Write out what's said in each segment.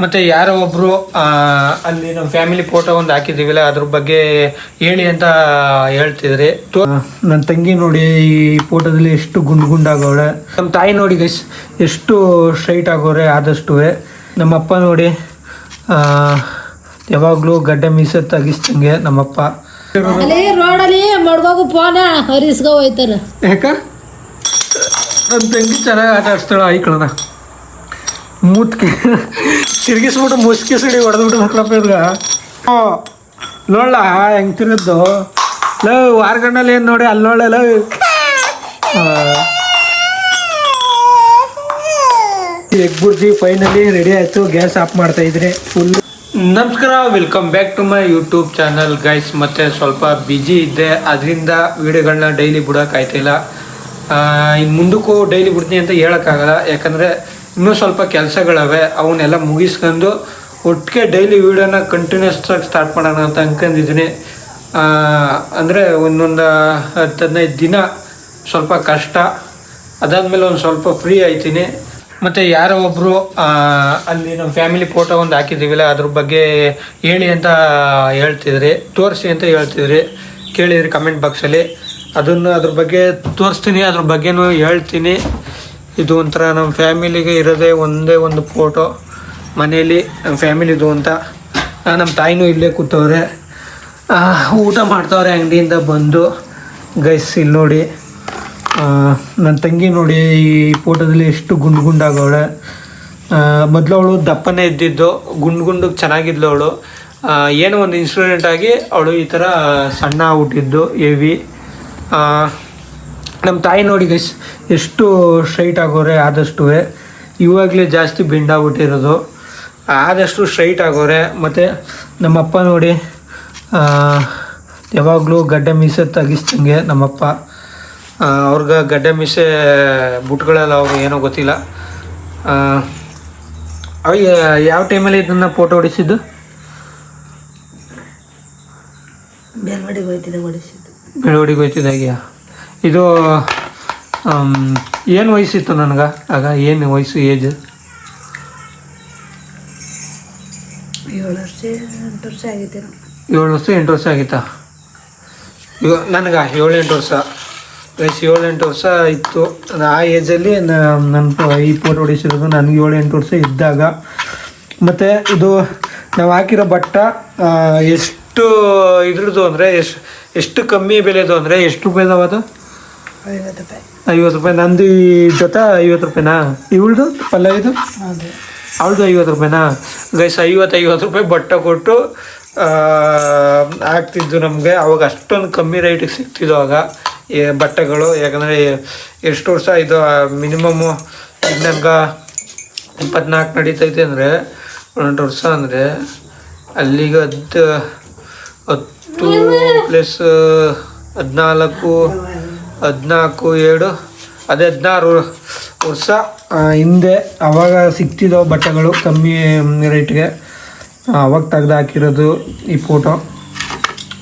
ಮತ್ತು ಯಾರೋ ಒಬ್ಬರು ಅಲ್ಲಿ ನಮ್ಮ ಫ್ಯಾಮಿಲಿ ಫೋಟೋ ಒಂದು ಹಾಕಿದ್ದೀವಿಲ್ಲ ಅದ್ರ ಬಗ್ಗೆ ಹೇಳಿ ಅಂತ ಹೇಳ್ತಿದ್ರಿ. ನನ್ನ ತಂಗಿ ನೋಡಿ ಈ ಫೋಟೋದಲ್ಲಿ ಎಷ್ಟು ಗುಂಡಾಗವಳೆ. ನಮ್ಮ ತಾಯಿ ನೋಡಿ ಗೈಸ್ ಎಷ್ಟು ಸ್ಟ್ರೈಟ್ ಆಗೋರೆ ಆದಷ್ಟು. ನಮ್ಮಪ್ಪ ನೋಡಿ ಯಾವಾಗಲೂ ಗಡ್ಡ ಮೀಸೆ ತಗಿಸ್ತಂಗೆ ನಮ್ಮಪ್ಪ. ರೋಡಲ್ಲಿ ಮಡ್ಗೋಗು ಫೋನ ಹರಿಸ್ಕೊ ಹೋಯ್ತಾರ. ಯಾಕ ನನ್ನ ತಂಗಿ ಚೆನ್ನಾಗಿ ಆಟ ಆಡಿಸ್ತಾಳ ಐಕಳನ ಮೂತ್ಗೆ ತಿರುಗಿಸ್ಬಿಟ್ಟು ಮುಸ್ಕಿ ಸಿಡಿ ಹೊಡೆದ್ಬಿಟ್ಟು ಮಕ್ಕಳಪ್ಪ ನೋಡ್ಲ ಹೆಂಗೆ ತಿರುದ್ದು ಲವ್ ವಾರಗಣ್ಣಲ್ಲಿ ಏನು ನೋಡಿ ಅಲ್ಲಿ ನೋಡಲ್ಲ. ಎಗ್ ಬುರ್ಜಿ ಫೈನಲಿ ರೆಡಿ ಆಯಿತು. ಗ್ಯಾಸ್ ಆಫ್ ಮಾಡ್ತಾ ಇದ್ರೆ ಫುಲ್. ನಮಸ್ಕಾರ, welcome back to my YouTube channel guys. ಮತ್ತು ಸ್ವಲ್ಪ ಬ್ಯುಸಿ ಇದ್ದೆ, ಅದರಿಂದ ವೀಡಿಯೋಗಳನ್ನ ಡೈಲಿ ಬಿಡೋಕ್ಕಾಯ್ತಿಲ್ಲ. ಇನ್ನು ಮುಂದಕ್ಕೂ ಡೈಲಿ ಬಿಡ್ತೀನಿ ಅಂತ ಹೇಳೋಕ್ಕಾಗಲ್ಲ, ಯಾಕಂದರೆ ಇನ್ನೂ ಸ್ವಲ್ಪ ಕೆಲಸಗಳವೆ, ಅವನ್ನೆಲ್ಲ ಮುಗಿಸ್ಕೊಂಡು ಒಟ್ಟಿಗೆ ಡೈಲಿ ವೀಡಿಯೋನ ಕಂಟಿನ್ಯೂಸ್ ಆಗಿ ಸ್ಟಾರ್ಟ್ ಮಾಡೋಣ ಅಂತ ಅಂದ್ಕೊಂಡಿದ್ದೀನಿ. ಅಂದರೆ ಒಂದೊಂದು 10-15 ದಿನ ಸ್ವಲ್ಪ ಕಷ್ಟ, ಅದಾದಮೇಲೆ ಒಂದು ಸ್ವಲ್ಪ ಫ್ರೀ ಆಯ್ತೀನಿ. ಮತ್ತು ಯಾರೋ ಒಬ್ಬರು ಅಲ್ಲಿ ನಮ್ಮ ಫ್ಯಾಮಿಲಿ ಫೋಟೋ ಒಂದು ಹಾಕಿದ್ದೀವಿಲ್ಲ ಅದ್ರ ಬಗ್ಗೆ ಹೇಳಿ ಅಂತ ಹೇಳ್ತಿದ್ರಿ, ತೋರಿಸಿ ಅಂತ ಹೇಳ್ತಿದ್ರಿ, ಕೇಳಿದ್ರಿ ಕಮೆಂಟ್ ಬಾಕ್ಸಲ್ಲಿ. ಅದನ್ನು ಅದ್ರ ಬಗ್ಗೆ ತೋರಿಸ್ತೀನಿ, ಅದ್ರ ಬಗ್ಗೆನೂ ಹೇಳ್ತೀನಿ. ಇದು ಒಂಥರ ನಮ್ಮ ಫ್ಯಾಮಿಲಿಗೆ ಇರೋದೇ ಒಂದೇ ಒಂದು ಫೋಟೋ ಮನೇಲಿ ನಮ್ಮ ಫ್ಯಾಮಿಲಿದು ಅಂತ. ನಮ್ಮ ತಾಯಿನೂ ಇಲ್ಲೇ ಕೂತವ್ರೆ, ಊಟ ಮಾಡ್ತವ್ರೆ ಅಂಗಡಿಯಿಂದ ಬಂದು. ಗೈಸ್ ಇಲ್ಲಿ ನೋಡಿ ನನ್ನ ತಂಗಿ ನೋಡಿ ಈ ಫೋಟೋದಲ್ಲಿ ಎಷ್ಟು ಗುಂಡಾಗವಳೆ. ಮೊದಲು ಅವಳು ದಪ್ಪನೇ ಇದ್ದಿದ್ದು, ಗುಂಡಿಗೆ ಚೆನ್ನಾಗಿದ್ಲು ಅವಳು. ಏನೋ ಒಂದು ಇನ್ಸಿಡೆಂಟ್ ಆಗಿ ಅವಳು ಈ ಥರ ಸಣ್ಣ ಹುಟ್ಟಿದ್ದು ಹೆವಿ. ನಮ್ಮ ತಾಯಿ ನೋಡಿ ಗೈಸ್ ಎಷ್ಟು ಸ್ಟ್ರೈಟ್ ಆಗೋರೆ ಆದಷ್ಟು. ಇವಾಗಲೇ ಜಾಸ್ತಿ ಬೆಂಡಾಗ್ಬಿಟ್ಟಿರೋದು, ಆದಷ್ಟು ಸ್ಟ್ರೈಟ್ ಆಗೋರೆ. ಮತ್ತು ನಮ್ಮಪ್ಪ ನೋಡಿ ಯಾವಾಗಲೂ ಗಡ್ಡ ಮೀಸೆ ತಗಿಸ್ತಂಗೆ ನಮ್ಮಪ್ಪ. ಅವ್ರಿಗೆ ಗಡ್ಡ ಮೀಸೆ ಬುಟ್ಗಳೆಲ್ಲ ಅವ್ರಿಗೆ ಏನೋ ಗೊತ್ತಿಲ್ಲ. ಅವಾಗ ಯಾವ ಟೈಮಲ್ಲಿ ಇದನ್ನು ಫೋಟೋ ಹೊಡಿಸಿದ್ದು? ಬೆಳವಡಿಗೆ ಹೋಯ್ತಿದ್ದಾಗ್ಯಾ? ಇದು ಏನು ವಯಸ್ಸಿತ್ತು ನನಗೆ ಆಗ? ಏನು ವಯಸ್ಸು, ಏಜ್? 7 ವರ್ಷ 8 ವರ್ಷ ಆಗಿತ್ತು. 7 ವರ್ಷ 8 ವರ್ಷ ಆಗಿತ್ತಾ? ನನಗೆ 7-8 ವರ್ಷ. 7-8 ವರ್ಷ ಇತ್ತು. ಆ ಏಜಲ್ಲಿ ನನ್ನ ಈ ಫೋಟೋ ಹೊಡಿಸಿರೋದು ನನಗೆ 7-8 ವರ್ಷ ಇದ್ದಾಗ. ಮತ್ತು ಇದು ನಾವು ಹಾಕಿರೋ ಬಟ್ಟ ಎಷ್ಟು ಇದ್ರದ್ದು ಅಂದರೆ ಎಷ್ಟು ಕಮ್ಮಿ ಬೆಲೆದು ಅಂದರೆ ಎಷ್ಟು ರೂಪಾಯಿದಾವ ಅದು? 50 ರೂಪಾಯಿ. 50 ರೂಪಾಯಿ. ನಂದು ಈ ಜೊತೆ 50 ರೂಪಾಯಿನಾ? ಇವಳ್ದು ಪಲ್ಲವಿದು ಅವಳದು 50 ರೂಪಾಯಿನಾ? ಗೈಸ್ 50 ರೂಪಾಯಿ ಬಟ್ಟೆ ಕೊಟ್ಟು ಆಗ್ತಿದ್ದು ನಮಗೆ. ಅವಾಗ ಅಷ್ಟೊಂದು ಕಮ್ಮಿ ರೇಟಿಗೆ ಸಿಗ್ತಿದ್ದು ಆಗ ಬಟ್ಟೆಗಳು. ಯಾಕಂದರೆ ಎಷ್ಟು ವರ್ಷ ಇದು ಮಿನಿಮಮ್ಮು ಈಗ ನನಗೆ 24 ನಡೀತೈತೆ ಅಂದರೆ 8 ವರ್ಷ ಅಂದರೆ ಅಲ್ಲಿಗೆ 10 ಪ್ಲಸ್ 14 7 ಅದೇ 16 ವರ್ಷ ಹಿಂದೆ ಅವಾಗ ಸಿಗ್ತಿದ್ದವು ಬಟ್ಟೆಗಳು ಕಮ್ಮಿ ರೇಟ್ಗೆ. ಅವಾಗ ತೆಗ್ದು ಹಾಕಿರೋದು ಈ ಫೋಟೋ.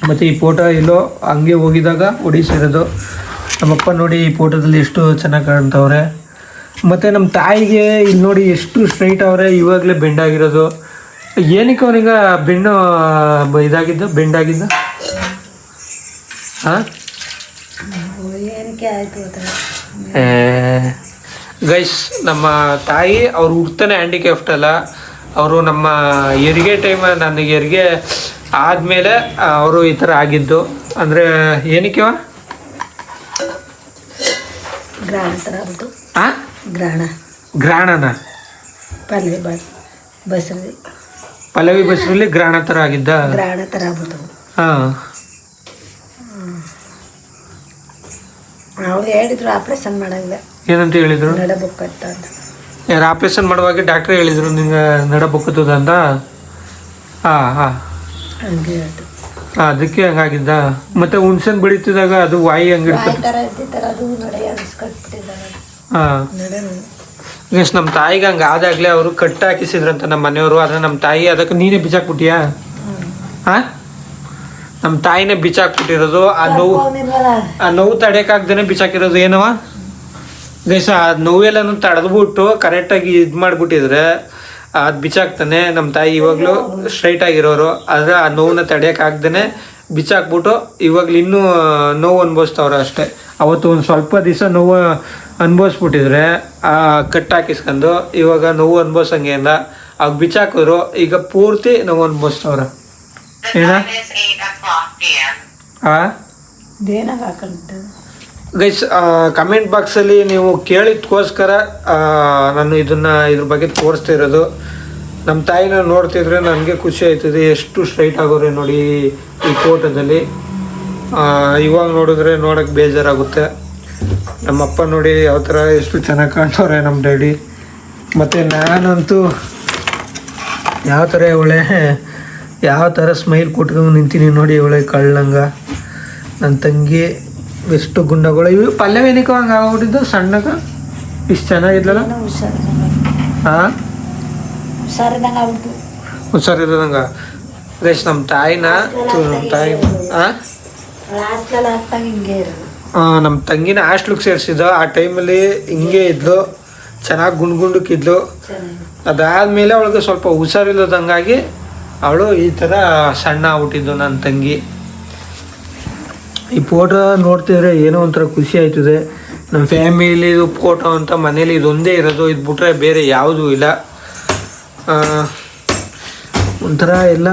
ಮತ್ತು ಈ ಫೋಟೋ ಎಲ್ಲೋ ಹಂಗೆ ಹೋಗಿದಾಗ ಹೊಡಿಸಿರೋದು. ನಮ್ಮಪ್ಪ ನೋಡಿ ಈ ಫೋಟೋದಲ್ಲಿ ಎಷ್ಟು ಚೆನ್ನಾಗಿ ಕಾಣ್ತವ್ರೆ. ಮತ್ತು ನಮ್ಮ ತಾಯಿಗೆ ಇಲ್ಲಿ ನೋಡಿ ಎಷ್ಟು ಸ್ಟ್ರೈಟ್ ಅವರೆ, ಇವಾಗಲೇ ಬೆಂಡಾಗಿರೋದು. ಏನಕ್ಕೆ ಅವನಿಗೆ ಬೆನ್ನು ಇದಾಗಿದ್ದು, ಬೆಂಡಾಗಿದ್ದು? ಹಾಂ ಗೈಸ್, ನಮ್ಮ ತಾಯಿ ಅವ್ರು ಹುಡ್ತಾನೆ ಹ್ಯಾಂಡಿಕ್ಯಾಫ್ಟ್ ಅಲ್ಲ, ಅವರು ನಮ್ಮ ಹೆರಿಗೆ ಟೈಮ್, ನನಗೆ ಹೆರಿಗೆ ಆದಮೇಲೆ ಅವರು ಈ ಥರ ಆಗಿದ್ದು. ಅಂದರೆ ಏನಕ್ಕೆ ಗ್ರಹಣನ ಪಲ್ಲವಿ ಬಸ್ರಲ್ಲಿ ಗ್ರಹಣ ಥರ ಆಗಿದ್ದ. ಹಾಂ, ಹೇಳಿದ್ರು ಆಪ್ರೇಷನ್ ಮಾಡಂಗಿಲ್ಲ. ಏನಂತ ಹೇಳಿದ್ರು? ಯಾರು ಆಪ್ರೇಷನ್ ಮಾಡುವಾಗ ಡಾಕ್ಟ್ರ್ ಹೇಳಿದ್ರು ನಿಂಗೆ ನಡ ಬೊಕ್ಕತ್ತದ ಅಂತ? ಹಾಂ ಹಾಂ, ಅದಕ್ಕೆ ಹಂಗಾಗಿದ್ದ. ಮತ್ತೆ ಹುಣ್ಸೆನ್ ಬೆಳೀತಿದಾಗ ಅದು ವಾಯಿ ಹಂಗಿರ್ತದೆ. ಹಾಂ, ಎಸ್ ನಮ್ಮ ತಾಯಿಗೆ ಹಂಗೆ ಆದಾಗಲೇ ಅವರು ಕಟ್ಟು ಹಾಕಿಸಿದ್ರಂತ ನಮ್ಮ ಮನೆಯವರು. ಆದರೆ ನಮ್ಮ ತಾಯಿ ಅದಕ್ಕೆ ನೀನೇ ಬಿಚ್ಚಾಕ್ಬಿಟ್ಟಿಯಾ? ಹಾಂ, ನಮ್ಮ ತಾಯಿನೇ ಬಿಚ್ಚಾಕ್ಬಿಟ್ಟಿರೋದು. ಆ ನೋವು ತಡೆಯೋಕ್ಕಾಗ್ದೇ ಬಿಚ್ಚಾಕಿರೋದು. ಏನವ ಗೈಸ್, ಆ ನೋವೆಲ್ಲನೂ ತಡೆದ್ಬಿಟ್ಟು ಕರೆಕ್ಟಾಗಿ ಇದು ಮಾಡಿಬಿಟ್ಟಿದ್ರೆ ಅದು ಬಿಚ್ಚಾಕ್ತಾನೆ. ನಮ್ಮ ತಾಯಿ ಇವಾಗಲೂ ಸ್ಟ್ರೈಟ್ ಆಗಿರೋರು, ಆದರೆ ಆ ನೋವನ್ನ ತಡೆಯೋಕ್ಕಾಗ್ದೇ ಬಿಚ್ಚಾಕ್ಬಿಟ್ಟು ಇವಾಗಲೂ ಇನ್ನೂ ನೋವು ಅನುಭವಿಸ್ತವ್ರೆ ಅಷ್ಟೇ. ಅವತ್ತು ಒಂದು ಸ್ವಲ್ಪ ದಿವಸ ನೋವು ಅನುಭವಿಸ್ಬಿಟ್ಟಿದ್ರೆ ಕಟ್ ಹಾಕಿಸ್ಕೊಂಡು ಇವಾಗ ನೋವು ಅನುಭವಿಸಂಗೆ ಇಲ್ಲ. ಅವಾಗ ಬಿಚ್ಚಾಕಿದ್ರು, ಈಗ ಪೂರ್ತಿ ನೋವು ಅನುಭವಿಸ್ತವ್ರೆ. ಏನ ದೇನಾಗ ಹಾಕೊಂಡು ಗೈಸ್, ಕಮೆಂಟ್ ಬಾಕ್ಸಲ್ಲಿ ನೀವು ಕೇಳಿದ್ಕೋಸ್ಕರ ನಾನು ಇದ್ರ ಬಗ್ಗೆ ತೋರಿಸ್ತಾ ಇರೋದು. ನಮ್ಮ ತಾಯಿನ ನೋಡ್ತಿದ್ರೆ ನನಗೆ ಖುಷಿ ಆಯ್ತದೆ. ಎಷ್ಟು ಸ್ಟ್ರೈಟ್ ಆಗೋರೆ ನೋಡಿ ಈ ಫೋಟೋದಲ್ಲಿ. ಇವಾಗ ನೋಡಿದ್ರೆ ನೋಡೋಕ್ಕೆ ಬೇಜಾರಾಗುತ್ತೆ. ನಮ್ಮಪ್ಪ ನೋಡಿ ಯಾವ ಥರ ಎಷ್ಟು ಚೆನ್ನಾಗಿ ಕಾಣ್ತವ್ರೆ ನಮ್ಮ ಡ್ಯಾಡಿ. ಮತ್ತು ನಾನಂತೂ ಯಾವ ಥರ ಸ್ಮೈಲ್ ಕೊಟ್ಕೊಂಡು ನಿಂತೀನಿ ನೋಡಿ. ಇವಳೆ ಕಳ್ಳಂಗ. ನನ್ನ ತಂಗಿ ಎಷ್ಟು ಗುಂಡಗಳು ಇವು ಪಲ್ಯವೇನಿಕ ಹಂಗೆ ಆಗ್ಬಿಟ್ಟಿದ್ದು ಸಣ್ಣಗ. ಇಷ್ಟು ಚೆನ್ನಾಗಿದ್ಲಲ್ಲ. ಹಾಂ, ಹುಷಾರಿರೋದಂಗ. ಗೈಸ್, ನಮ್ಮ ತಾಯಿನ ನಮ್ಮ ತಂಗಿನ ಹಾಸ್ಟ್ಲಿಗೆ ಸೇರಿಸಿದ್ದು. ಆ ಟೈಮಲ್ಲಿ ಹಿಂಗೆ ಇದ್ಲು, ಚೆನ್ನಾಗಿ ಗುಂಡ್ಗುಂಡಕ್ಕಿದ್ಲು. ಅದಾದಮೇಲೆ ಅವಳಿಗೆ ಸ್ವಲ್ಪ ಹುಷಾರಿಲ್ಲದಂಗಾಗಿ ಅವಳು ಈ ಥರ ಸಣ್ಣ ಆಗ್ಬಿಟ್ಟಿದ್ದು ನನ್ನ ತಂಗಿ. ಈ ಫೋಟೋ ನೋಡ್ತಿದ್ರೆ ಏನೋ ಒಂಥರ ಖುಷಿ ಆಯ್ತದೆ. ನಮ್ಮ ಫ್ಯಾಮಿಲಿದು ಫೋಟೋ ಅಂತ ಮನೇಲಿ ಇದೊಂದೇ ಇರೋದು. ಇದು ಬಿಟ್ರೆ ಬೇರೆ ಯಾವುದೂ ಇಲ್ಲ. ಒಂಥರ ಎಲ್ಲ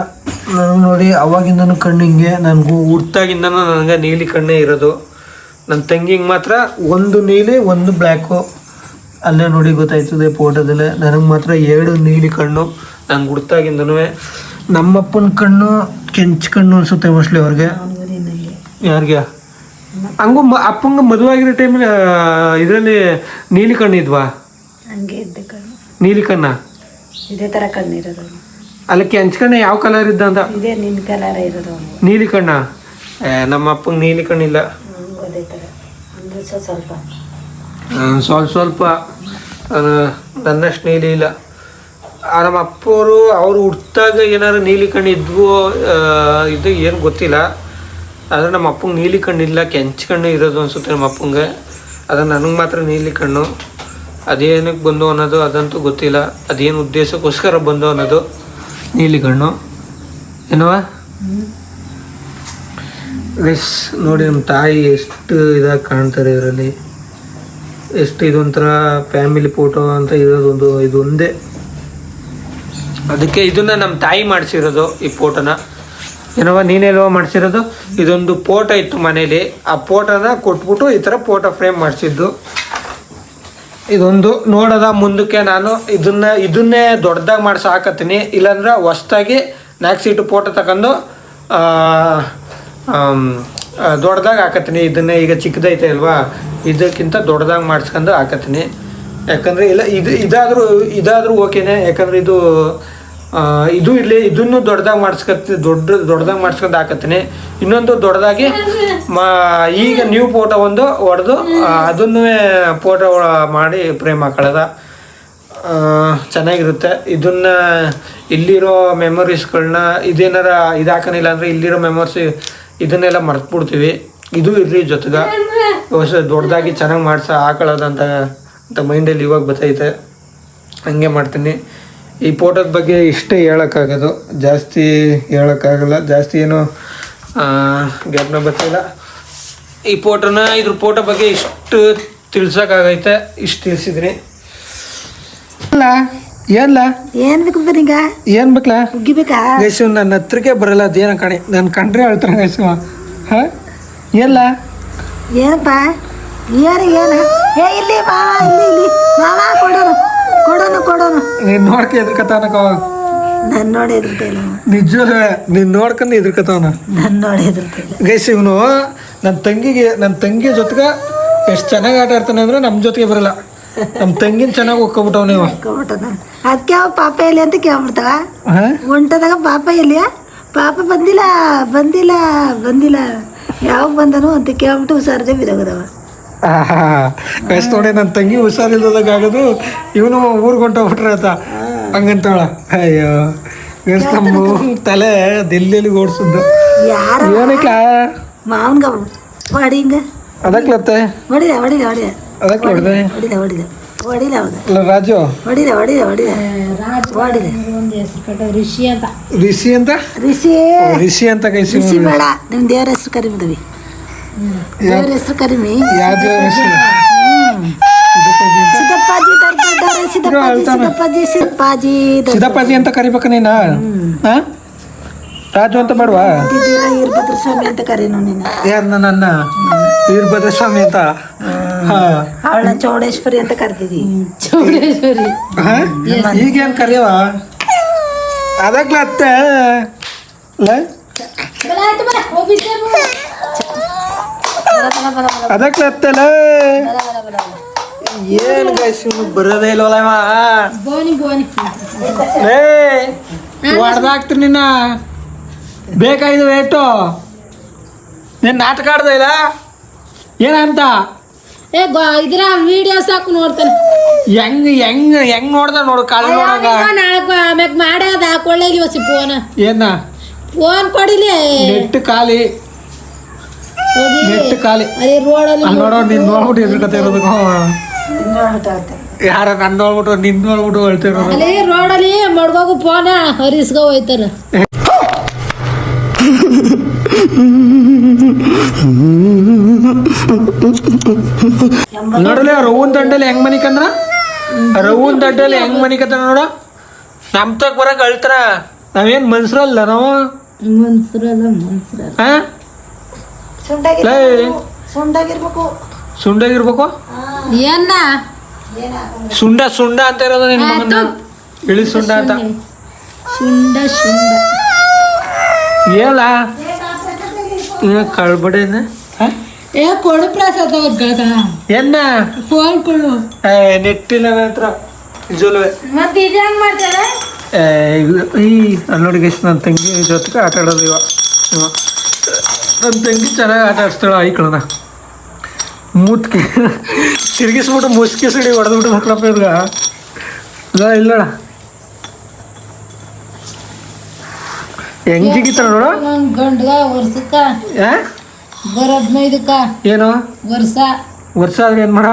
ನಾನು ನೋಡಿ ಅವಾಗಿಂದನೂ ಕಣ್ಣು ಹಿಂಗೆ, ನನಗೂ ಹುಟ್ಟಾಗಿಂದನೂ ನನಗೆ ನೀಲಿ ಕಣ್ಣೇ ಇರೋದು. ನನ್ನ ತಂಗಿಗೆ ಮಾತ್ರ ಒಂದು ನೀಲಿ ಒಂದು ಬ್ಲ್ಯಾಕು. ಅಲ್ಲೇ ನೋಡಿ ಗೊತ್ತಾಯ್ತದೆ ಫೋಟೋದಲ್ಲೇ. ನನಗೆ ಮಾತ್ರ 2 ನೀಲಿ ಕಣ್ಣು ನಂಗೆ ಹುಟ್ಟಾಗಿಂದನೂ. ನಮ್ಮಪ್ಪನ ಕಣ್ಣು ಕೆಂಚು ಕಣ್ಣು ಅನಿಸುತ್ತೆ ಮೋಸ್ಟ್ಲಿ ಅವ್ರಿಗೆ. ಯಾರಿಗೆ ಹಂಗೂ ಅಪ್ಪಂಗೆ ಮದುವೆ ಆಗಿರೋ ಟೈಮಲ್ಲಿ ಇದರಲ್ಲಿ ನೀಲಿ ಕಣ್ಣು ಇದ್ವಾ? ಹಂಗೆ ಇದ್ದ ಕಣ್ಣು, ನೀಲಿ ಕಣ್ಣ ಇದೇ ಥರ ಕಣ್ಣು ಇರೋದು. ಅಲ್ಲಿ ಕೆಂಚು ಕಣ್ಣ ಯಾವ ಕಲರ್ ಇದ್ದ ಅಂತ? ಇದೇ ನಿನ್ನ ಕಲರ್ ಇರೋದು. ನೀಲಿ ಕಣ್ಣ? ನಮ್ಮ ಅಪ್ಪಂಗೆ ನೀಲಿ ಕಣ್ಣಿಲ್ಲ. ಅದೇ ಥರ ಅಂದರೆ ಸ್ವಲ್ಪ ಸ್ವಲ್ಪ ನನ್ನಷ್ಟು ನೀಲಿ ಇಲ್ಲ. ನಮ್ಮ ಅಪ್ಪವರು ಅವರು ಹುಟ್ಟಾಗ ಏನಾರು ನೀಲಿ ಕಣ್ಣು ಇದ್ವು ಇದು ಏನು ಗೊತ್ತಿಲ್ಲ. ಆದರೆ ನಮ್ಮ ಅಪ್ಪಂಗೆ ನೀಲಿ ಕಣ್ಣಿಲ್ಲ, ಕೆಂಚು ಕಣ್ಣು ಇರೋದು ಅನಿಸುತ್ತೆ ನಮ್ಮ ಅಪ್ಪಂಗೆ. ಅದು ನನಗೆ ಮಾತ್ರ ನೀಲಿ ಕಣ್ಣು. ಅದೇನಕ್ಕೆ ಬಂದು ಅನ್ನೋದು ಅದಂತೂ ಗೊತ್ತಿಲ್ಲ. ಅದೇನು ಉದ್ದೇಶಕ್ಕೋಸ್ಕರ ಬಂದು ಅನ್ನೋದು ನೀಲಿ ಕಣ್ಣು ಏನವ. ಗೈಸ್ ನೋಡಿ, ನಮ್ಮ ತಾಯಿ ಎಷ್ಟು ಇದಾಗಿ ಕಾಣ್ತಾರೆ ಇದರಲ್ಲಿ. ಎಷ್ಟು ಇದೊಂಥರ ಫ್ಯಾಮಿಲಿ ಫೋಟೋ ಅಂತ ಇರೋದೊಂದು ಇದೊಂದೇ. ಅದಕ್ಕೆ ಇದನ್ನು ನಮ್ಮ ತಾಯಿ ಮಾಡಿಸಿರೋದು ಈ ಫೋಟೋನ. ಏನವ ನೀನೆಲ್ಲೋ ಮಾಡಿಸಿರೋದು? ಇದೊಂದು ಫೋಟೋ ಇತ್ತು ಮನೇಲಿ, ಆ ಫೋಟೋನ ಕೊಟ್ಬಿಟ್ಟು ಈ ಥರ ಫೋಟೋ ಫ್ರೇಮ್ ಮಾಡಿಸಿದ್ದು. ಇದೊಂದು ನೋಡೋದ ಮುಂದಕ್ಕೆ ನಾನು ಇದನ್ನೇ ದೊಡ್ಡದಾಗಿ ಮಾಡಿಸಿ ಹಾಕತ್ತೀನಿ. ಇಲ್ಲಾಂದ್ರೆ ಹೊಸ್ದಾಗಿ 4 ಸೀಟು ಫೋಟೋ ತಗೊಂಡು ದೊಡ್ಡದಾಗಿ ಹಾಕತ್ತೀನಿ. ಇದನ್ನೇ ಈಗ ಚಿಕ್ಕದೈತೆ ಅಲ್ವಾ, ಇದಕ್ಕಿಂತ ದೊಡ್ಡದಾಗಿ ಮಾಡಿಸ್ಕೊಂಡು ಹಾಕತ್ತೀನಿ. ಯಾಕಂದರೆ ಇಲ್ಲ ಇದಾದರೂ ಓಕೆನೇ. ಯಾಕಂದರೆ ಇದು ಇರಲಿ, ಇದನ್ನು ದೊಡ್ಡದಾಗಿ ದೊಡ್ಡದಾಗಿ ಮಾಡಿಸ್ಕೊಂಡು ಹಾಕತ್ತೀನಿ. ಇನ್ನೊಂದು ದೊಡ್ಡದಾಗಿ ಈಗ ನ್ಯೂ ಫೋಟೋ ಒಂದು ಹೊಡೆದು ಅದನ್ನು ಫೋಟೋ ಮಾಡಿ ಫ್ರೇಮ್ ಹಾಕೊಳ್ಳೋದ ಚೆನ್ನಾಗಿರುತ್ತೆ. ಇದನ್ನು ಇಲ್ಲಿರೋ ಮೆಮೊರೀಸ್ಗಳನ್ನ ಇದೇನಾರ ಹಾಕೋನಿಲ್ಲ ಅಂದರೆ ಇಲ್ಲಿರೋ ಮೆಮೊರೀಸ್ ಇದನ್ನೆಲ್ಲ ಮರ್ತ್ಬಿಡ್ತೀವಿ. ಇದು ಇರಲಿ ಜೊತೆಗೆ ದೊಡ್ಡದಾಗಿ ಚೆನ್ನಾಗಿ ಹಾಕೊಳ್ಳೋದಂತ ಮೈಂಡಲ್ಲಿ ಇವಾಗ ಬರ್ತೈತೆ. ಹಂಗೆ ಮಾಡ್ತೀನಿ. ಈ ಫೋಟೋದ ಬಗ್ಗೆ ಇಷ್ಟೇ ಹೇಳೋಕ್ಕಾಗೋದು, ಜಾಸ್ತಿ ಹೇಳೋಕ್ಕಾಗಲ್ಲ. ಜಾಸ್ತಿ ಏನು ಜ್ಞಾಪನ ಬರ್ತಿಲ್ಲ. ಈ ಇದ್ರ ಫೋಟೋ ಬಗ್ಗೆ ಇಷ್ಟು ತಿಳ್ಸೋಕ್ಕಾಗೈತೆ, ಇಷ್ಟು ತಿಳಿಸಿದ್ರಿ. ಏನ್ಲ ಏನು ಬೇಕು ಬರೀಗ? ಏನು ಬೇಕಲ್ಲ ಉಗ್ಗಿಬೇಕಾ? ಗೈಸು ನನ್ನ ಹತ್ರಕ್ಕೆ ಬರಲ್ಲ ಅದೇನೋ ಕಣೆ. ನಾನು ಕಂಡ್ರೆ ಹೇಳ್ತಾರೆ ಗೈಸು. ಹಾಂ ಏನ್ಲ ಏನಪ್ಪ ಏನು ಇಲ್ಲಿ ಬಾ, ಇಲ್ಲಿ ಮಾವ ಕೊಡೋನು ನೀನು ನೋಡ್ಕೆ ಎದ್ರಕತ್ತವನಕ್ಕ. ನಾನು ನೋಡಿ ಎದ್ರತಿಲ್ಲ. ನಿಜವೇ ನೀನು ನೋಡ್ಕೊಂಡು ಎದ್ರಕತ್ತವನ. ನಾನು ನೋಡಿ ಎದ್ರತಿಲ್ಲ. ಗೈಸ್, ಇವನು ನನ್ನ ತಂಗಿ ಜೊತೆಗೆ ಎಷ್ಟು ಚೆನ್ನಾಗಿ ಆಟ ಆಡ್ತಾನೆ ಅಂದರೆ ನಮ್ಮ ಜೊತೆಗೆ ಬರಲ್ಲ. ನಮ್ಮ ತಂಗಿನ ಚೆನ್ನಾಗಿ ಹೋಗ್ಕೊಬಿಟ್ಟವ್ ನೀವು. ಅದಕ್ಕೆ ಅವ ಪಾಪ ಎಲ್ಲಿ ಅಂತ ಕೇಳ್ಬಿಡ್ತಾವ. ಹೊಂಟದಾಗ ಪಾಪ ಎಲ್ಲಿಯ? ಪಾಪ ಬಂದಿಲ್ಲ ಯಾವಾಗ ಬಂದನು ಅಂತ ಕೇಳ್ಬಿಟ್ಟು ಹುಷಾರದೆ ಬಿದೋಗದವ. ಗೈಸ್ ನೋಡಿ, ನನ್ನ ತಂಗಿ ಹುಷಾರಿಲ್ಲದಾಗ ಆಗೋದು, ಇವನು ಊರಿಗೆ ಹೊಂಟೋಗ್ಬಿಟ್ರೆ ಆತ ಹಂಗಂತಾಳ. ಅಯ್ಯೋ ಗೈಸ್, ನಮ್ಮ ತಲೆ ದಿಲ್ಲಿಲಿ ಓಡಿಸಿದ್ದು ಏನಕ್ಕ ಮಾವನ್ಗ ಹೊಡಿ ಹಿಂಗ ಅದಕ್ಲತ್ತೆ ಹೊಡಿದ ಅದಕ್ಕೆ ಹೊಡೆದೆ. ಹೊಡಿಲ್ಲ ಹೌದು ಅಲ್ಲ ರಾಜು ಹೊಡಿಲ್ಲ ಒಂದು ಹೆಸರು ಕಟ್ಟ ಋಷಿ ಅಂತ ರಿಷಿ ಅಂತ ರಿಷಿ ರಿಷಿ ಅಂತ ಕೈಸಿ ರಿಷಿ ಬೇಡ ನಿಮ್ಮ ದೇವ್ರ ಹೆಸರು ಕರಿಬಿಡ್ವಿ ದೇವ್ರ ಹೆಸರು ಕರಿಮಿ ಯಾವ ದೇವ್ರ ಹೆಸರು? ಸಿದ್ದಪ್ಪಾಜಿ ತರ್ತಾರೆ ಸಿದ್ದಪ್ಪಾಜಿ ಸಿದ್ದಪ್ಪಾಜಿ ಅಂತ ಕರಿಬೇಕ ನೀನ ಹಾ? ರಾಜು ಅಂತ ಬೇಡವಾ? ವೀರಭದ್ರ ಸ್ವಾಮಿ ಅಂತ ಕರೀನು ನೀನು ಯಾರು ನನ್ನ ವೀರಭದ್ರ ಸ್ವಾಮಿ ಅಂತ ಹಾ ಅವಳ ಚೌಡೇಶ್ವರಿ ಅಂತ ಕರಿತಿದ್ವಿ ಚೌಡೇಶ್ವರಿ ಹಾ? ಈಗೇನ್ ಕರಿಯವ ಅದಕ್ಲ ಅತ್ತೆ ಅದಕ್ಲ ಅತ್ತೆಲ್ಲ ಏನ್ ಗೈಸ್ ಬರೋದೇ ಇಲ್ವಲ್ಲ ಇವ ಬೋನಿ ಏ ಹೊಡ್ದಾಕ್ತೀನಿ ನಿನ್ನ ಬೇಕಾಯ್ತು ವೇಟು ನೀನ್ ನಾಟಕ ಆಡ್ದ ಇಲ್ಲ ಏನಂತ ಇದ್ರ ವಿಡಿಯೋಸ್ ಹಾಕು ನೋಡ್ತಾನೆ ಹೆಂಗ್ ನೋಡ್ದ ನೋಡು ಕಾಳು ನೋಡಂಗ ನಾಳೆ ಆಮ್ಯಾಗ ಮಾಡ್ಯಾದ ಹಾಕೊಳ್ಳಿ ಹೊಸಿ ಫೋನ್ ಏನ ಫೋನ್ ಕೊಡಿಲಿ ನೆಟ್ ಖಾಲಿ ಹೋಗಿ ನೆಟ್ ಖಾಲಿ ಅಲ್ಲಿ ರೋಡಲ್ಲಿ ಅಲ್ಲಿ ನೋಡೋ ನೀನ್ ನೋಡ್ಬಿಟ್ಟು ಎದ್ರ ಕತೆ ಇರೋದಕ್ಕೆ ಯಾರ ನನ್ನ ನೋಡ್ಬಿಟ್ಟು ನಿನ್ ನೋಡ್ಬಿಟ್ಟು ಹೇಳ್ತಿರೋದು ಅಲ್ಲಿ ರೋಡಲ್ಲಿ ಮಡ್ಗೋಗು ಫೋನ ಹರಿಸ್ಕೊ ಹೋಯ್ತಾರ ನೋಡಲಿ ರವೂನ್ ದಂಡಲ್ಲಿ ಹೆಂಗ್ ಮನಿಕಂದ್ರ ರವೂನ್ ದಂಡಲ್ಲಿ ಹೆಂಗ್ ಮನಿಕಂದ್ರ ನೋಡ ನಮ್ ತಕ್ ಬರಕ್ ಅಳ್ತಾರ ನಾವೇನ್ ಮನ್ಸ್ರಲ್ಲ ನಾವು ಹಾ ಸುಂಡಾಗಿರ್ಬೇಕು ಸುಂಡಾಗಿರ್ಬೇಕು ಏನ ಸುಂಡ ಸುಂಡ ಅಂತ ಇರೋದು ನಿನ್ ಮಗನ್ನ ಇಳಿ ಸುಂಡ ಅಂತ ಶುಂಡ ಏಲ ಕಳ್ಬಡೇನ ಏ ಕೊಡು ಪ್ರಸಾದ ಏನ ಫೋನ್ ಕೊಡು ನೆಟ್ಟಿಲ್ಲ ನನ್ನ ಹತ್ರ ನಿಜವಲ್ವೇ ಮತ್ತೆ ಇದು ಹೆಂಗ್ ಮಾಡ್ತಾರೆ ಈ ಅಲ್ಲಿ ನೋಡಿ ಗೈಸ್ ನನ್ನ ತಂಗಿ ಜೊತೆಗೆ ಆಟ ಆಡೋದು ನನ್ನ ತಂಗಿ ಚೆನ್ನಾಗಿ ಆಟ ಆಡಿಸ್ತಾಳ ಐಕಳನ ಮೂತ್ಕೆ ತಿರುಗಿಸ್ಬಿಟ್ಟು ಮುಸ್ಕಿ ಸಿಡಿ ಹೊಡೆದ್ಬಿಟ್ಟು ಮಕ್ಕಳಪ್ಪ ಇದ್ಗ ಇಲ್ಲಡ ಹೆಂಗ್ ಜಿಗಿತಾರ ನೋಡು ಗಂಡ್ಗ ವರ್ಷಕ್ಕ ಆ? ಬರ 15ಕ್ಕ ಏನು ವರ್ಷ ಆದ್ರೆ ಏನು ಮಾಡ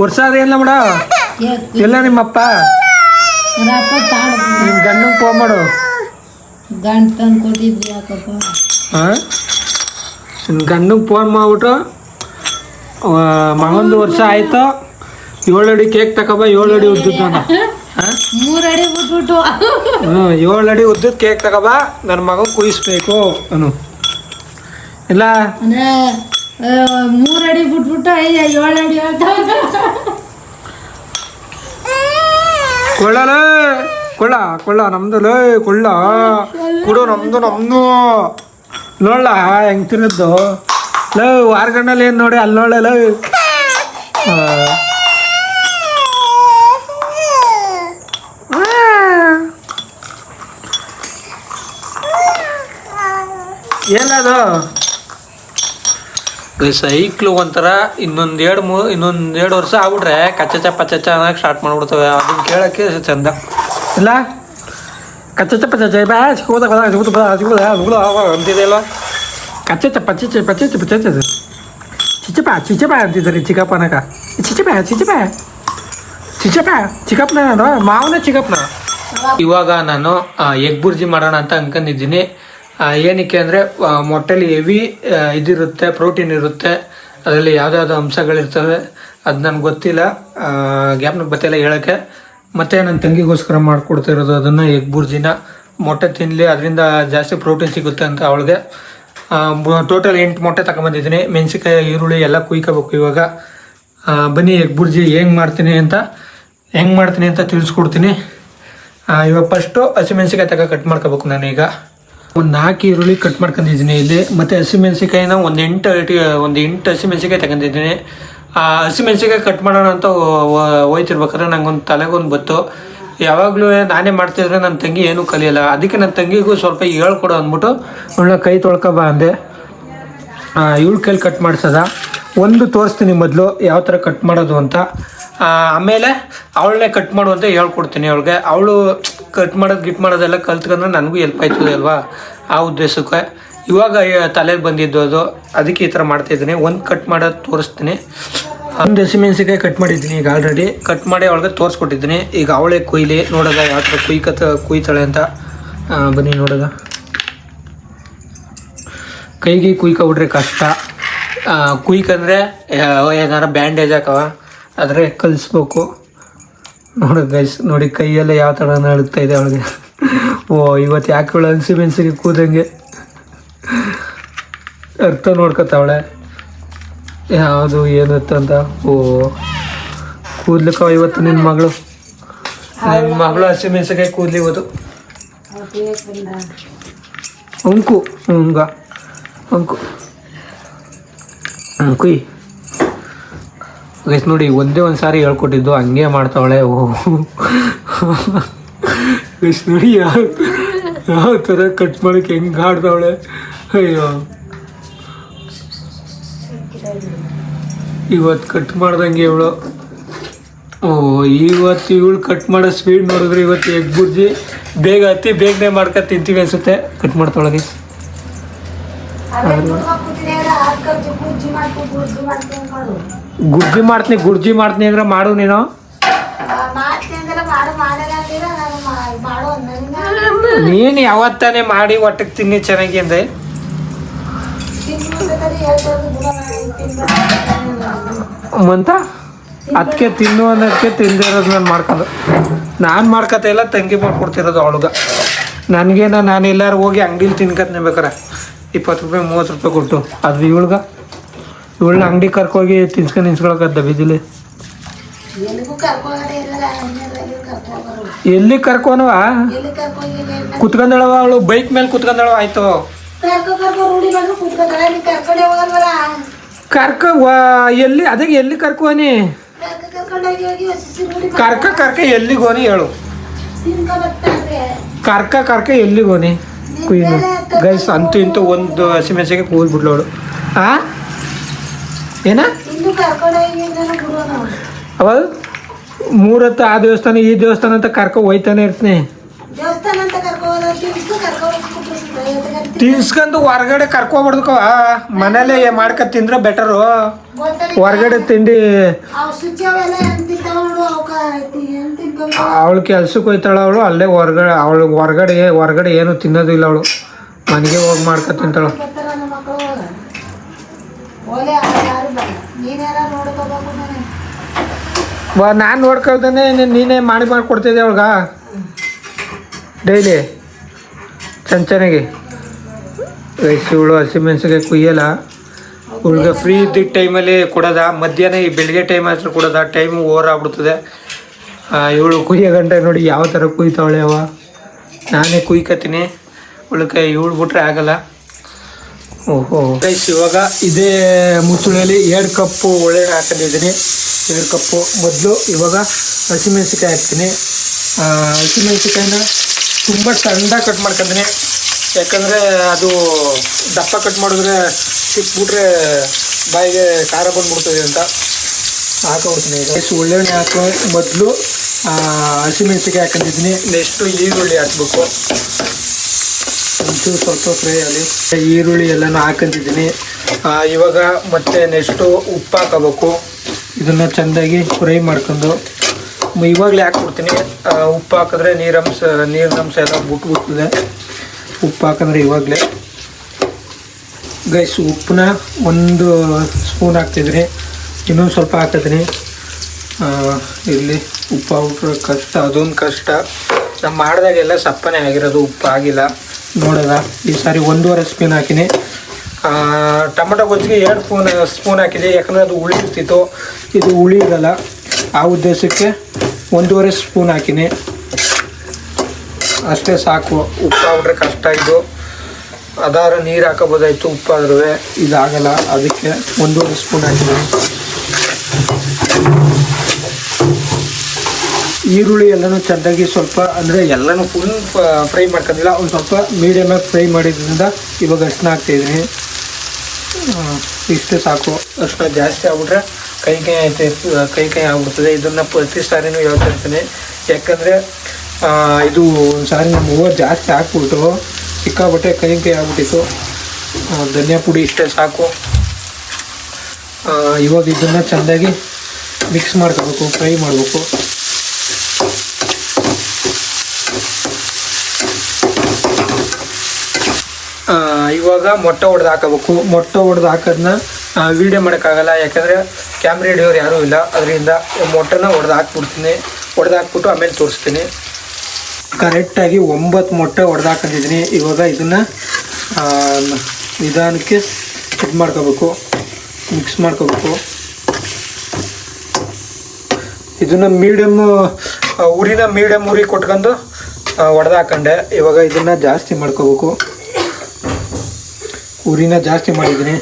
ವರ್ಷ ಆದ್ರೆ ಏನಿಲ್ಲ ಮಾಡ ಎಲ್ಲ ನಿಮ್ಮಪ್ಪ ರಪ್ಪ ತಾಡ ನಿಮ್ಮ ಗಂಡಂಗೆ ಫೋನ್ ಮಾಡು ಗಂಡ್ ತಂದು ಕೊಟ್ಟಿದ್ವಿ ಯಾಕಪ್ಪ ಹಾಂ ನಿನ್ನ ಗಂಡಂಗೆ ಫೋನ್ ಮಾಡ್ಬಿಟ್ಟು ಮಗಂದು ವರ್ಷ ಆಯ್ತು 7 ಅಡಿ ಕೇಕ್ ತಗೊಬ 7 ಅಡಿ ಉದ್ದದ್ದು ಅಂತ ಹಾಂ 3 ಅಡಿ ಬಿಟ್ಬಿಟ್ಟು 7 ಅಡಿ ಉದ್ದದ ಕೇಕ್ ತಗೊಬ ನನ್ನ ಮಗನ್ ಕುಯಿಸ್ಬೇಕು ಅನು ಇಲ್ಲ ಅಂದ್ರೆ 3 ಅಡಿ ಬಿಟ್ಬಿಟ್ಟು 7 ಅಡಿ ಹೇಳ್ತಾವ ಕೊಳ್ಳಲ ಕೊಳ್ಳ ನಮ್ದು ಕೊಳ್ಳ ಕೊಡು ನಮ್ದು ನೋಡ್ಲ ಹೆಂಗ್ ತಿನ್ನದ್ದು ವಾರಗಣ್ಣಲ್ಲಿ ಏನು ನೋಡಿ ಅಲ್ಲಿ ನೋಡಲ್ಲ ಏನದು ಸೈಕ್ಲು ಒಂಥರ ಇನ್ನೊಂದು 2 ವರ್ಷ ಆಗ್ಬಿಟ್ರೆ ಕಚ್ಚಚ ಪಚ್ಚಚ ಅನ್ನೋಕೆ ಸ್ಟಾರ್ಟ್ ಮಾಡ್ಬಿಡ್ತವೆ ಅದನ್ನ ಕೇಳೋಕ್ಕೆ ಚಂದ ಇಲ್ಲ ಕಚ್ಚಚ ಪಚ್ಚಚ ಬಾ ಅಂತಿದೆ ಅಲ್ವಾ ಕಚ್ಚಚ ಪಚ್ಚಚ ಚಿಚ್ಚಪ್ಪ ಅಂತಿದ್ದಾರೆ ಚಿಕ್ಕಪ್ಪನಕ ಚಿಕ್ಕಪ್ಪನ ಮಾವನ ಚಿಕ್ಕಪ್ಪನ ಇವಾಗ ನಾನು ಎಗ್ ಬುರ್ಜಿ ಮಾಡೋಣ ಅಂತ ಅನ್ಕೊಂಡಿದ್ದೀನಿ ಏನಕ್ಕೆ ಅಂದರೆ ಮೊಟ್ಟೆಲಿ ಹೆವಿ ಇದಿರುತ್ತೆ ಪ್ರೋಟೀನ್ ಇರುತ್ತೆ ಅದರಲ್ಲಿ ಯಾವುದ್ಯಾವುದೋ ಅಂಶಗಳಿರ್ತವೆ ಅದು ನನಗೆ ಗೊತ್ತಿಲ್ಲ ಗ್ಯಾಪ್ನಾಗ ಗೊತ್ತಿಲ್ಲ ಹೇಳೋಕ್ಕೆ ಮತ್ತು ನನ್ನ ತಂಗಿಗೋಸ್ಕರ ಮಾಡಿಕೊಡ್ತಿರೋದು ಅದನ್ನು ಎಗ್ ಬುರ್ಜಿನ ಮೊಟ್ಟೆ ತಿನ್ನಲಿ ಅದರಿಂದ ಜಾಸ್ತಿ ಪ್ರೋಟೀನ್ ಸಿಗುತ್ತೆ ಅಂತ ಅವಳಿಗೆ ಟೋಟಲ್ 8 ಮೊಟ್ಟೆ ತಗೊಂಬಂದಿದ್ದೀನಿ ಮೆಣಸಿನ್ಕಾಯಿ ಈರುಳ್ಳಿ ಎಲ್ಲ ಕುಯ್ಕೋಬೇಕು ಇವಾಗ ಬನ್ನಿ ಎಗ್ ಬುರ್ಜಿ ಹೆಂಗೆ ಮಾಡ್ತೀನಿ ಅಂತ ತಿಳಿಸ್ಕೊಡ್ತೀನಿ ಇವಾಗ ಫಸ್ಟು ಹಸಿಮೆಣ್ಸಿಕಾಯಿ ಕಟ್ ಮಾಡ್ಕೋಬೇಕು ನಾನೀಗ ಒಂದು 4 ಈರುಳ್ಳಿ ಕಟ್ ಮಾಡ್ಕೊಂಡಿದ್ದೀನಿ ಇಲ್ಲಿ ಮತ್ತು ಹಸಿಮೆಣ್ಸಿಕಾಯಿನ ಒಂದು 8 ಹಸಿಮೆಣ್ಸಿಕಾಯಿ ತಗೊಂಡಿದ್ದೀನಿ ಹಸಿಮೆಣ್ಸಿಕಾಯಿ ಕಟ್ ಮಾಡೋಣ ಅಂತ ಹೋಯ್ತಿರ್ಬೇಕಾದ್ರೆ ನಂಗೊಂದು ತಲೆಗೊಂದು ಬತ್ತು ಯಾವಾಗಲೂ ನಾನೇ ಮಾಡ್ತಿದ್ರೆ ನನ್ನ ತಂಗಿ ಏನೂ ಕಲಿಯಲ್ಲ ಅದಕ್ಕೆ ನನ್ನ ತಂಗಿಗೂ ಸ್ವಲ್ಪ ಹೇಳ್ಕೊಡು ಅಂದ್ಬಿಟ್ಟು ಅವಳ ಕೈ ತೊಳ್ಕೊಬ ಅಂದೆ ಇವಳು ಕೈಲಿ ಕಟ್ ಮಾಡಿಸೋದ ಒಂದು ತೋರಿಸ್ತೀನಿ ಮೊದಲು ಯಾವ ಥರ ಕಟ್ ಮಾಡೋದು ಅಂತ ಆಮೇಲೆ ಅವಳನ್ನೇ ಕಟ್ ಮಾಡು ಅಂತ ಹೇಳ್ಕೊಡ್ತೀನಿ ಅವಳು ಕಟ್ ಮಾಡೋದೆಲ್ಲ ಕಲ್ತ್ಕೊಂಡ್ರೆ ನನಗೂ ಹೆಲ್ಪ್ ಆಯ್ತದೆ ಅಲ್ವಾ ಆ ಉದ್ದೇಶಕ್ಕೆ ಇವಾಗ ತಲೆಗೆ ಬಂದಿದ್ದು ಅದು ಅದಕ್ಕೆ ಈ ಥರ ಮಾಡ್ತಾಯಿದ್ದೀನಿ ಒಂದು ಕಟ್ ಮಾಡೋದು ತೋರಿಸ್ತೀನಿ ಒಂದು ಹಸಿಮೆಣಸಿಕಾಯಿ ಕಟ್ ಮಾಡಿದ್ದೀನಿ ಈಗ ಆಲ್ರೆಡಿ ಕಟ್ ಮಾಡಿ ಅವಳಿಗೆ ತೋರಿಸ್ಕೊಟ್ಟಿದ್ದೀನಿ. ಈಗ ಅವಳೇ ಕೊಯ್ಲಿ ನೋಡೋದ ಯಾವ ಥರ ಕುಯ್ತಾಳೆ ಅಂತ. ಬನ್ನಿ ನೋಡೋದ. ಕೈಗೆ ಕುಯ್ಕೊಬಿಟ್ರೆ ಕಷ್ಟ. ಕುಯ್ಕಂದ್ರೆ ಏನಾರ ಬ್ಯಾಂಡೇಜ್ ಹಾಕವ ಆದರೆ ಕಲಿಸ್ಬೇಕು. ನೋಡೋದು ಗೈಸ್, ನೋಡಿ ಕೈಯೆಲ್ಲ ಯಾವ ಥರ ನಡುತ್ತಾ ಇದೆ ಅವಳಿಗೆ. ಇವತ್ತು ಯಾಕೆ ಅವಳು ಹಸಿಮೆಣಸಿಗೆ ಕೂದಂಗೆ ಅರ್ಥ ನೋಡ್ಕೊತಾವಳೆ ಯಾವುದು ಏನತ್ತ ಅಂತ. ಕೂದ್ಲಿಕ್ಕ ಇವತ್ತು ನಿನ್ನ ಮಗಳು ಹಸಿಮೆಣಸಿಕಾಯಿ ಕೂದ್ಲಿ ಇವತ್ತು. ಅಂಕು ಕುಯ್ ಗೈಸ್ ನೋಡಿ, ಒಂದೇ ಒಂದು ಸಾರಿ ಹೇಳ್ಕೊಟ್ಟಿದ್ದು ಹಂಗೆ ಮಾಡ್ತಾವಳೆ. ಗೈಸ್ ನೋಡಿ ಯಾವ ಥರ ಕಟ್ ಮಾಡೋಕ್ಕೆ ಹೆಂಗೆ ಆಡ್ತಾವಳೆ. ಅಯ್ಯೋ, ಇವತ್ತು ಕಟ್ ಮಾಡ್ದಂಗೆ ಇವಳು. ಇವತ್ತು ಇವಳು ಕಟ್ ಮಾಡೋ ಸ್ಪೀಡ್ ನೋಡಿದ್ರೆ ಇವತ್ತು ಎಗ್ ಬುರ್ಜಿ ಬೇಗನೆ ಮಾಡ್ಕೊಂಡು ತಿಂತೀವಿ ಅನ್ಸುತ್ತೆ. ಕಟ್ ಮಾಡ್ತಾವಳಗೆ ಗುರ್ಜಿ ಮಾಡ್ತೀನಿ ಅಂದ್ರೆ ಮಾಡು ನೀನು. ನೀನು ಯಾವತ್ತಾನೆ ಮಾಡಿ ಒಟ್ಟಿಗೆ ತಿನ್ನಿ ಚೆನ್ನಾಗಿ ಅಂದೆ. ಮಂತ ಅದಕ್ಕೆ ತಿನ್ನು ಅನ್ನೋದಕ್ಕೆ ತಿಂದೇ ಇರೋದು ನಾನು ಮಾಡ್ಕೊತಾ ಇಲ್ಲ, ತಂಗಿ ಮಾಡ್ಕೊಡ್ತಿರೋದು ಅವಳಿಗೆ. ನನಗೇನ ನಾನು ಎಲ್ಲರೂ ಹೋಗಿ ಅಂಗಡಿಲಿ ತಿನ್ಕತ್ನೆ ಬೇಕಾರೆ 20 ರೂಪಾಯಿ 30 ರೂಪಾಯಿ ಕೊಟ್ಟು. ಅದು ಇವಳನ್ನ ಅಂಗಡಿ ಕರ್ಕೋಗಿ ನಿನ್ಸ್ಕೊಳಕದ್ದ ಬೀದಿಲಿ. ಎಲ್ಲಿ ಕರ್ಕೋನವ ಕುತ್ಕೊಂಡಳವ ಅವಳು, ಬೈಕ್ ಮೇಲೆ ಕುತ್ಕೊಂಡಳವ. ಆಯ್ತು ಎಲ್ಲಿ ಅದೇ ಎಲ್ಲಿ ಕರ್ಕೋನಿ ಕರ್ಕ ಎಲ್ಲಿಗೋನಿ ಹೇಳು. ಕರ್ಕ ಎಲ್ಲಿಗೋನಿ ಕುಯ್ನು. ಗೈಸ್ ಅಂತೂ ಇಂತೂ ಒಂದು ಹಸಿಮೆಣಸಿಗೆ ಕೂದ್ಬಿಡ್ಲು ಅವಳು. ಏನ ಅವಾಗ 3 ಹೊತ್ತು ಆ ದೇವಸ್ಥಾನ ಈ ದೇವಸ್ಥಾನ ಅಂತ ಕರ್ಕೊ ಹೋಯ್ತಾನೆ ಇರ್ತೀನಿ. ತಿನ್ಸ್ಕೊಂಡು ಹೊರಗಡೆ ಕರ್ಕೊಬಾರ್ದಕ್ಕವ, ಮನೇಲೆ ಮಾಡ್ಕೊಂಡು ತಿಂದ್ರೆ ಬೆಟರು. ಹೊರಗಡೆ ತಿಂಡಿ ಅವಳು ಕೆಲ್ಸಕ್ಕೆ ಹೋಯ್ತಾಳ. ಅವಳು ಅಲ್ಲೇ ಹೊರಗಡೆ ಏನು ತಿನ್ನೋದಿಲ್ಲ ಅವಳು. ಮನೆಗೆ ಹೋಗಿ ಮಾಡ್ಕೊಂಡು ತಿಂತಾಳು. ನಾನು ನೋಡ್ಕೊಳ್ತಾನೆ ನೀನೇ ಮಾಡಿಕೊಡ್ತಿದ್ದೆ ಅವಳ್ಗ ಡೈಲಿ ಚೆನ್ನಾಗಿ. ಇವಳು ಹಸಿಮೆಣಸಿಗೆ ಕುಯ್ಯಲ್ಲ. ಇವಳಿಗೆ ಫ್ರೀ ಇದ್ದಿದ್ದ ಟೈಮಲ್ಲಿ ಕೊಡೋದ, ಮಧ್ಯಾಹ್ನ ಈ ಬೆಳಿಗ್ಗೆ ಟೈಮ್ ಹತ್ರ ಕೊಡೋದ. ಟೈಮು ಓವರ್ ಆಗ್ಬಿಡ್ತದೆ. ಇವಳು ಕುಯ್ಯೋ ಗಂಟೆ ನೋಡಿ ಯಾವ ಥರ ಕುಯ್ತಾವಳೆ ಅವ. ನಾನೇ ಕುಯ್ಕತೀನಿ, ಇವಳಿಗೆ ಇವಳು ಬಿಟ್ರೆ ಆಗಲ್ಲ. ಓಹೋ ಗೈಸ್, ಇವಾಗ ಇದೇ ಮುಚ್ಚುಳಿಯಲ್ಲಿ 2 ಕಪ್ಪು ಒಳ್ಳೆಣ್ಣೆ ಹಾಕೊಂಡಿದ್ದೀನಿ. 2 ಕಪ್ಪು ಮೊದಲು. ಇವಾಗ ಹಸಿಮೆಣಸಿಕಾಯಿ ಹಾಕ್ತೀನಿ. ಹಸಿಮೆಣಸಿಕಾಯಿನ ತುಂಬ ಸಣ್ಣದಾಗಿ ಕಟ್ ಮಾಡ್ಕೊತೀನಿ, ಯಾಕಂದರೆ ಅದು ದಪ್ಪ ಕಟ್ ಮಾಡಿದ್ರೆ ಸಿಕ್ಬಿಟ್ರೆ ಬಾಯಿಗೆ ಖಾರ ಬಂದ್ಬಿಡ್ತದೆ ಅಂತ ಹಾಕೊಡ್ತೀನಿ. ಈಗ ಒಳ್ಳೆಣ್ಣೆ ಹಾಕೋ ಮೊದಲು ಹಸಿಮೆಣಸಿಕಾಯಿ ಹಾಕೊಂಡಿದ್ದೀನಿ. ನೆಕ್ಸ್ಟು ಈರುಳ್ಳಿ ಹಾಕ್ಬೇಕು. ಒಂಚೂರು ಸ್ವಲ್ಪ ಫ್ರೈ ಆಗಲಿ. ಈರುಳ್ಳಿ ಎಲ್ಲನೂ ಹಾಕೊಂಡಿದ್ದೀನಿ. ಇವಾಗ ಮತ್ತೆ ನೆಕ್ಸ್ಟು ಉಪ್ಪು ಹಾಕೋಬೇಕು. ಇದನ್ನು ಚೆಂದಾಗಿ ಫ್ರೈ ಮಾಡ್ಕೊಂಡು ಇವಾಗಲೇ ಹಾಕ್ಬಿಡ್ತೀನಿ. ಉಪ್ಪು ಹಾಕಿದ್ರೆ ನೀರಿನಂಶ ಎಲ್ಲ ಬಿಟ್ಬಿಡ್ತದೆ. ಉಪ್ಪು ಹಾಕಿದ್ರೆ ಇವಾಗಲೇ. ಗೈಸ್, ಉಪ್ಪನ್ನ 1 ಸ್ಪೂನ್ ಹಾಕ್ತಿದ್ರಿ, ಇನ್ನೊಂದು ಸ್ವಲ್ಪ ಹಾಕಿದ್ರಿ. ಇಲ್ಲಿ ಉಪ್ಪು ಹಾಕ್ಬಿಟ್ರೆ ಕಷ್ಟ, ಅದೊಂದು ಕಷ್ಟ. ನಾವು ಮಾಡಿದಾಗೆಲ್ಲ ಸಪ್ಪನೆ ಆಗಿರೋದು, ಉಪ್ಪು ಆಗಿಲ್ಲ. ನೋಡೋದ ಈ ಸಾರಿ 1.5 ಸ್ಪೂನ್ ಹಾಕಿನಿ. ಟೊಮೊಟೊ ಗೊಜ್ಜಿಗೆ 2 ಸ್ಪೂನ್ ಹಾಕಿದೆ, ಯಾಕಂದರೆ ಅದು ಹುಳಿ ಇರ್ತಿತ್ತು. ಇದು ಹುಳಿ ಇರಲ್ಲ, ಆ ಉದ್ದೇಶಕ್ಕೆ 1.5 ಸ್ಪೂನ್ ಹಾಕಿನಿ. ಅಷ್ಟೇ ಸಾಕು. ಉಪ್ಪು ಹಾಕ್ಬಿಟ್ರೆ ಕಷ್ಟ. ಇದು ಅದಾರ ನೀರು ಹಾಕೋಬೋದಾಯ್ತು, ಉಪ್ಪಾದ್ರೂ ಇದಾಗಲ್ಲ. ಅದಕ್ಕೆ 1.5 ಸ್ಪೂನ್ ಹಾಕಿದ್ದೀನಿ. ಈರುಳ್ಳಿ ಎಲ್ಲನೂ ಚೆಂದಾಗಿ ಸ್ವಲ್ಪ, ಅಂದರೆ ಎಲ್ಲನೂ ಫುಲ್ ಫ್ರೈ ಮಾಡ್ಕೊಂಡಿಲ್ಲ, ಒಂದು ಸ್ವಲ್ಪ ಮೀಡಿಯಮಾಗಿ ಫ್ರೈ ಮಾಡಿದ್ರಿಂದ ಇವಾಗ ಅರ್ಶಿನ ಹಾಕ್ತಾಯಿದ್ದೀನಿ. ಇಷ್ಟು ಸಾಕು. ಅರ್ಶಿನ ಜಾಸ್ತಿ ಆಗ್ಬಿಟ್ರೆ ಕೈ ಆಗ್ಬಿಡ್ತದೆ. ಇದನ್ನು ಪ್ರತಿ ಸಾರಿನೂ ಹೇಳ್ತಾ ಇರ್ತೀನಿ, ಯಾಕಂದರೆ ಇದು ಒಂದು ಸಾರಿ ನಮ್ಮ ಹೂವು ಜಾಸ್ತಿ ಹಾಕ್ಬಿಟ್ಟು ಸಿಕ್ಕಾಬಿಟ್ಟೆ ಕೈ ಆಗ್ಬಿಟ್ಟಿತ್ತು. ಧನಿಯಾ ಪುಡಿ ಇಷ್ಟೇ ಸಾಕು. ಇವಾಗ ಇದನ್ನು ಚೆಂದಾಗಿ ಮಿಕ್ಸ್ ಮಾಡ್ಕೋಬೇಕು, ಫ್ರೈ ಮಾಡಬೇಕು. ಇವಾಗ ಮೊಟ್ಟೆ ಹೊಡೆದು ಹಾಕಬೇಕು. ಮೊಟ್ಟೆ ಹೊಡೆದು ಹಾಕೋದನ್ನ ವೀಡಿಯೋ ಮಾಡೋಕ್ಕಾಗಲ್ಲ, ಯಾಕಂದರೆ ಕ್ಯಾಮ್ರಾ ಹಿಡಿಯೋರು ಯಾರೂ ಇಲ್ಲ. ಅದರಿಂದ ಮೊಟ್ಟೆನ ಹೊಡೆದು ಹಾಕ್ಬಿಟ್ಟು ಆಮೇಲೆ ತೋರಿಸ್ತೀನಿ. ಕರೆಕ್ಟಾಗಿ 9 ಮೊಟ್ಟೆ ಹೊಡೆದು ಹಾಕೊಂಡಿದ್ದೀನಿ. ಇವಾಗ ಇದನ್ನು ನಿಧಾನಕ್ಕೆ ಇದು ಮಾಡ್ಕೋಬೇಕು, ಮಿಕ್ಸ್ ಮಾಡ್ಕೋಬೇಕು. ಇದನ್ನು ಮೀಡಿಯಮ್ ಉರಿ ಕೊಟ್ಕೊಂಡು ಹೊಡೆದು ಹಾಕೊಂಡೆ. ಇವಾಗ ಇದನ್ನು ಜಾಸ್ತಿ ಮಾಡ್ಕೋಬೇಕು. ಉರಿನ ಜಾಸ್ತಿ ಮಾಡಿದ್ದೀನಿ.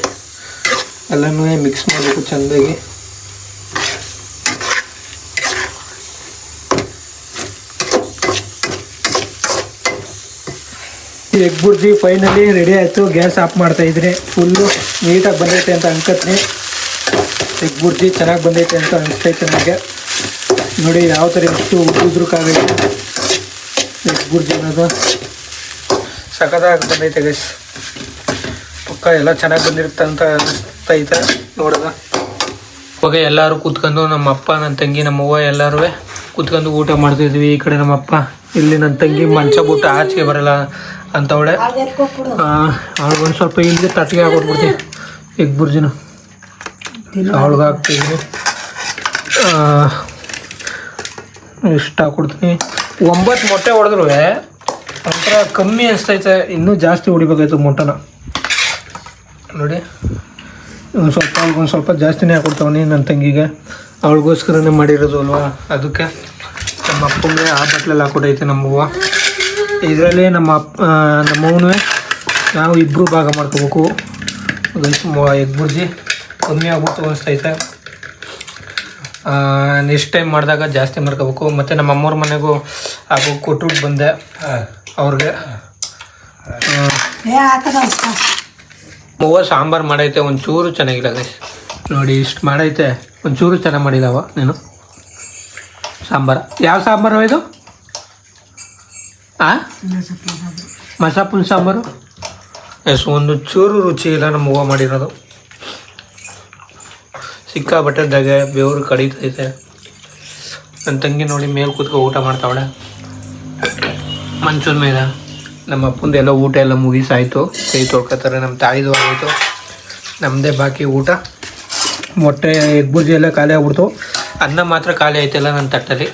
ಎಲ್ಲನೂ ಮಿಕ್ಸ್ ಮಾಡಬೇಕು ಚೆಂದಾಗಿ. ಎಗ್ ಬುರ್ಜಿ ಫೈನಲಿ ರೆಡಿ ಆಯಿತು. ಗ್ಯಾಸ್ ಆಫ್ ಮಾಡ್ತಾಯಿದ್ರೆ ಫುಲ್ಲು ನೀಟಾಗಿ ಬಂದೈತೆ ಅಂತ ಅನ್ಕೋತೀನಿ. ಎಗ್ ಬುರ್ಜಿ ಚೆನ್ನಾಗಿ ಬಂದೈತೆ ಅಂತ ಅನಿಸ್ತೈತೆ ನನಗೆ. ನೋಡಿ ಯಾವ ಥರ ಎಷ್ಟು ಉದ್ರುಕಾಗೈತೆ ಎಗ್ ಬುರ್ಜಿ ಅನ್ನೋದು. ಸಖತ್ತಾಗಿ ಬಂದೈತೆ ಗೈಸ್. ಪಕ್ಕ ಎಲ್ಲ ಚೆನ್ನಾಗಿ ಬಂದಿರುತ್ತೆ ಅಂತ ಅನಿಸ್ತೈತೆ ನೋಡೋದ. ಇವಾಗ ಎಲ್ಲರೂ ಕೂತ್ಕೊಂಡು ನಮ್ಮ ಅಪ್ಪ, ನನ್ನ ತಂಗಿ, ನಮ್ಮ ಅವ್ವ ಎಲ್ಲರೂ ಕೂತ್ಕೊಂಡು ಊಟ ಮಾಡ್ತಿದ್ವಿ. ಈ ಕಡೆ ನಮ್ಮ ಅಪ್ಪ, ಇಲ್ಲಿ ನನ್ನ ತಂಗಿ ಮಂಚ ಬಿಟ್ಟು ಆಚೆಗೆ ಬರಲ್ಲ ಅಂತವಳೆ. ಅವಳಿಗೊಂದು ಸ್ವಲ್ಪ ಇಲ್ಲಿಗೆ ತಟ್ಟಿಗೆ ಹಾಕೊಟ್ಬಿಡ್ತೀನಿ ಎಗ್ ಬುರ್ಜಿನ. ಅವಳಿಗೆ ಹಾಕ್ತಿದ್ದೀನಿ, ಇಷ್ಟು ಹಾಕ್ಕೊಡ್ತೀನಿ. 9 ಮೊಟ್ಟೆ ಹೊಡೆದ್ರು ಒಂಥರ ಕಮ್ಮಿ ಅನಿಸ್ತೈತೆ. ಇನ್ನೂ ಜಾಸ್ತಿ ಹೊಡಿಬೇಕಾಯ್ತು ಮೊಟ್ಟೆನ. ನೋಡಿ ಅವ್ಳಿಗೊಂದು ಸ್ವಲ್ಪ ಜಾಸ್ತಿನೇ ಹಾಕ್ಕೊಡ್ತಾವನಿ ನನ್ನ ತಂಗಿಗೆ. ಅವಳಿಗೋಸ್ಕರನೇ ಮಾಡಿರೋದು ಅಲ್ವಾ, ಅದಕ್ಕೆ ನಮ್ಮ ಅಪ್ಪಂಗೆ ಆ ಬಟ್ಲಲ್ಲಿ ಹಾಕ್ಕೊಟ್ಟೈತೆ ನಮ್ಮವ್ವ. ಇದರಲ್ಲಿ ನಮ್ಮವನು ನಾವು ಇಬ್ಬರು ಭಾಗ ಮಾಡ್ಕೋಬೇಕು. ಎಗ್ ಬುರ್ಜಿ ಕಮ್ಮಿ ಆಗ್ಬಿಟ್ಟು ಅನಿಸ್ತೈತೆ. ನೆಕ್ಸ್ಟ್ ಟೈಮ್ ಮಾಡಿದಾಗ ಜಾಸ್ತಿ ಮಾಡ್ಕೋಬೇಕು. ಮತ್ತು ನಮ್ಮ ಅಮ್ಮವ್ರ ಮನೆಗೂ ಹಾಗೂ ಕೊಟ್ಬಿಟ್ಟು ಬಂದೆ ಅವ್ರಿಗೆ. ಅವ್ವ ಸಾಂಬಾರು ಮಾಡೈತೆ, ಒಂಚೂರು ಚೆನ್ನಾಗಿಲ್ಲ ಗೈಸ್. ನೋಡಿ ಇಷ್ಟು ಮಾಡೈತೆ, ಒಂಚೂರು ಚೆನ್ನಾಗಿ ಮಾಡಿಲ್ಲವ ನೀನು ಸಾಂಬಾರು. ಯಾವ ಸಾಂಬಾರು ಇದು? ಮಸಾಪುನ್ ಸಾಂಬಾರು. ಒಂದು ಚೂರು ರುಚಿ ಇಲ್ಲ ನಮ್ಮ ಹೂವು ಮಾಡಿರೋದು. ಸಿಕ್ಕಾಬಟ್ಟೆದಾಗೆ ಬೆವರು ಕಡಿತೈತೆ. ನನ್ನ ತಂಗಿ ನೋಡಿ ಮೇಲೆ ಕೂತ್ಕೊ ಊಟ ಮಾಡ್ತಾವಳೆ ಮಂಚದ ಮೇಲೆ. ನಮ್ಮ ಅಪ್ಪಂದು ಎಲ್ಲ ಊಟ ಎಲ್ಲ ಮುಗಿಸಾಯಿತು. ಕೈ ತೊಳ್ಕೊತಾರೆ. ನಮ್ಮ ತಾಯಿದು ಆಗೋಯ್ತು, ನಮ್ಮದೇ ಬಾಕಿ ಊಟ. ಮೊಟ್ಟೆ ಎಗ್ ಬುರ್ಜಿ ಎಲ್ಲ ಖಾಲಿ ಆಗ್ಬಿಡ್ತು. ಅನ್ನ ಮಾತ್ರ ಖಾಲಿ ಆಯ್ತಲ್ಲ ನನ್ನ ತಟ್ಟಲ್ಲಿ.